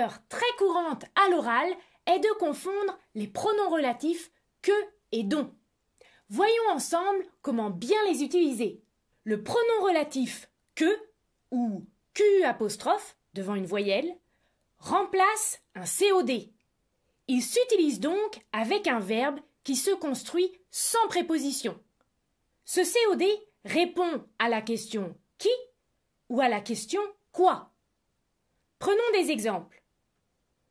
erreur très courante à l'oral est de confondre les pronoms relatifs que et dont. Voyons ensemble comment bien les utiliser. Le pronom relatif que ou Q apostrophe devant une voyelle remplace un COD. Il s'utilise donc avec un verbe qui se construit sans préposition. Ce COD répond à la question qui ou à la question quoi. Prenons des exemples.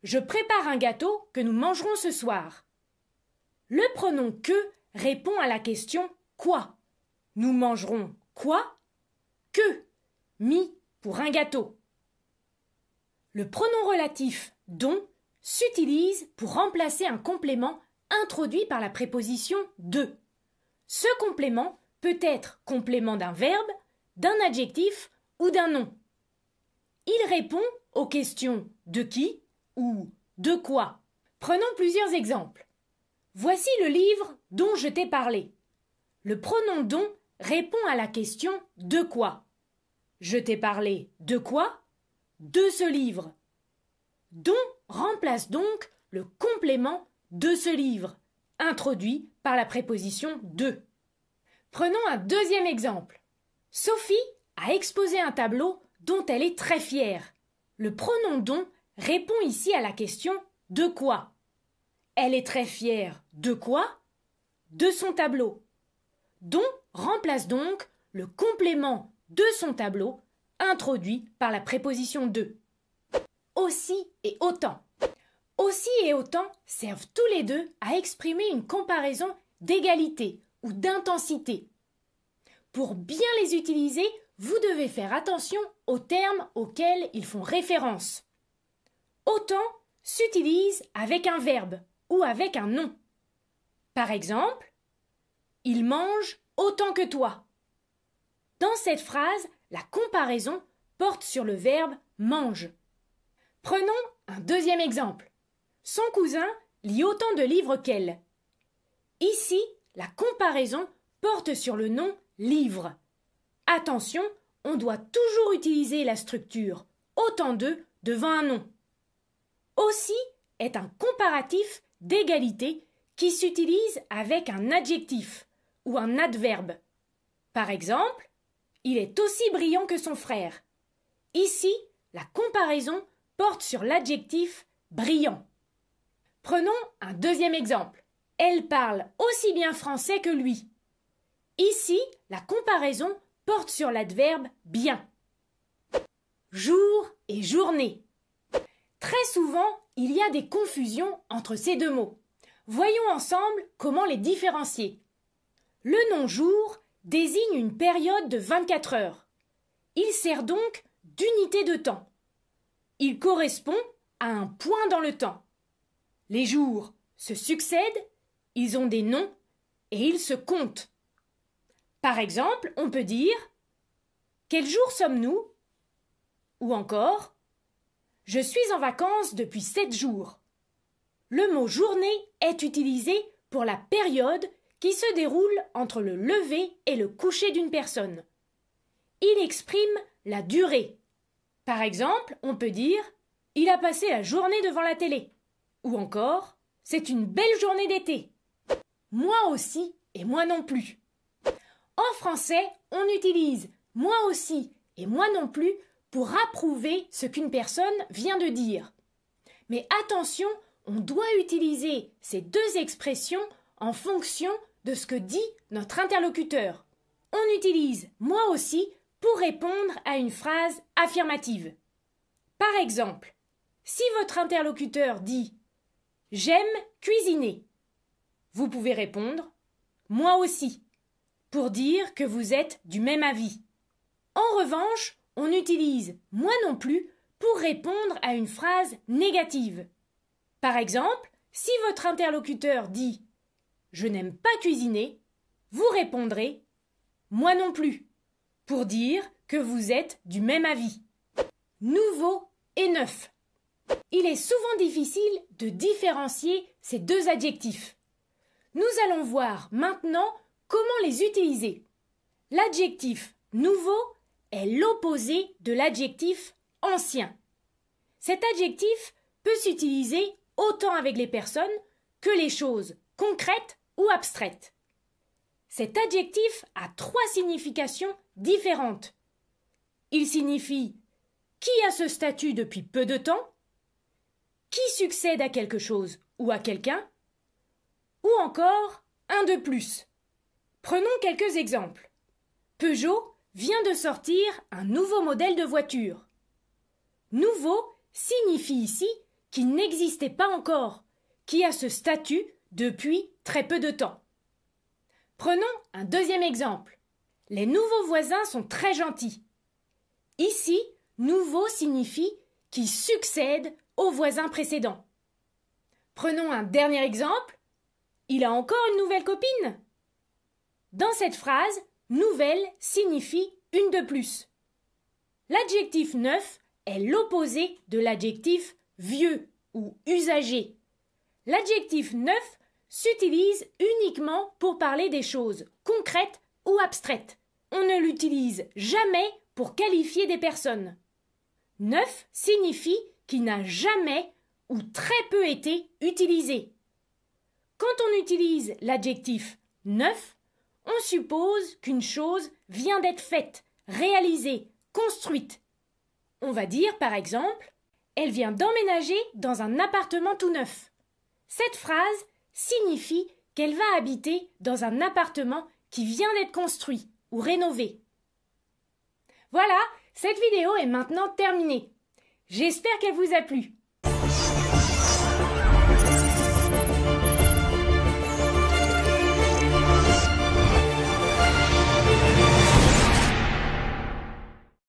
Je prépare un gâteau que nous mangerons ce soir. Le pronom que répond à la question quoi. Nous mangerons quoi? Que, mis pour un gâteau. Le pronom relatif dont s'utilise pour remplacer un complément introduit par la préposition de. Ce complément peut être complément d'un verbe, d'un adjectif ou d'un nom. Il répond aux questions de qui ou de quoi. Prenons plusieurs exemples. Voici le livre dont je t'ai parlé. Le pronom dont répond à la question de quoi. Je t'ai parlé de quoi? De ce livre. Dont remplace donc le complément de ce livre, introduit par la préposition de. Prenons un deuxième exemple. Sophie a exposé un tableau dont elle est très fière. Le pronom dont répond ici à la question de quoi. Elle est très fière de quoi? De son tableau. Dont remplace donc le complément de son tableau, introduit par la préposition de. Aussi et autant. Aussi et autant servent tous les deux à exprimer une comparaison d'égalité ou d'intensité. Pour bien les utiliser, vous devez faire attention aux termes auxquels ils font référence. Autant s'utilise avec un verbe ou avec un nom. Par exemple, il mange autant que toi. Dans cette phrase, la comparaison porte sur le verbe mange. Prenons un deuxième exemple. Son cousin lit autant de livres qu'elle. Ici, la comparaison porte sur le nom livre. Attention, on doit toujours utiliser la structure autant de devant un nom. Aussi est un comparatif d'égalité qui s'utilise avec un adjectif ou un adverbe. Par exemple, il est aussi brillant que son frère. Ici, la comparaison porte sur l'adjectif brillant. Prenons un deuxième exemple. Elle parle aussi bien français que lui. Ici, la comparaison porte sur l'adverbe bien. Jour et journée. Très souvent, il y a des confusions entre ces deux mots. Voyons ensemble comment les différencier. Le nom jour désigne une période de 24 heures. Il sert donc d'unité de temps. Il correspond à un point dans le temps. Les jours se succèdent, ils ont des noms et ils se comptent. Par exemple, on peut dire « Quel jour sommes-nous » ou encore « Je suis en vacances depuis 7 jours ». Le mot journée est utilisé pour la période qui se déroule entre le lever et le coucher d'une personne. Il exprime la durée. Par exemple, on peut dire « Il a passé la journée devant la télé » ou encore « C'est une belle journée d'été ». Moi aussi et moi non plus. En français, on utilise « moi aussi » et « moi non plus » pour approuver ce qu'une personne vient de dire. Mais attention, on doit utiliser ces deux expressions en fonction de ce que dit notre interlocuteur. On utilise « moi aussi » pour répondre à une phrase affirmative. Par exemple, si votre interlocuteur dit « J'aime cuisiner », vous pouvez répondre « Moi aussi » pour dire que vous êtes du même avis. En revanche, on utilise « moi non plus » pour répondre à une phrase négative. Par exemple, si votre interlocuteur dit « Je n'aime pas cuisiner », vous répondrez « Moi non plus » pour dire que vous êtes du même avis. Nouveau et neuf. Il est souvent difficile de différencier ces deux adjectifs. Nous allons voir maintenant comment les utiliser. L'adjectif « nouveau » est l'opposé de l'adjectif « ancien ». Cet adjectif peut s'utiliser autant avec les personnes que les choses concrètes ou abstraites. Cet adjectif a 3 significations différentes. Il signifie qui a ce statut depuis peu de temps, qui succède à quelque chose ou à quelqu'un, ou encore un de plus. Prenons quelques exemples. Peugeot vient de sortir un nouveau modèle de voiture. Nouveau signifie ici qu'il n'existait pas encore, qui a ce statut depuis très peu de temps. Prenons un deuxième exemple. Les nouveaux voisins sont très gentils. Ici, nouveau signifie qui succède au voisin précédent. Prenons un dernier exemple. Il a encore une nouvelle copine. Dans cette phrase, nouvelle signifie une de plus. L'adjectif neuf est l'opposé de l'adjectif vieux ou usagé. L'adjectif neuf s'utilise uniquement pour parler des choses concrètes ou abstraites. On ne l'utilise jamais pour qualifier des personnes. Neuf signifie qu'il n'a jamais ou très peu été utilisé. Quand on utilise l'adjectif neuf, on suppose qu'une chose vient d'être faite, réalisée, construite. On va dire par exemple « Elle vient d'emménager dans un appartement tout neuf ». Cette phrase signifie qu'elle va habiter dans un appartement qui vient d'être construit ou rénové. Voilà, cette vidéo est maintenant terminée. J'espère qu'elle vous a plu.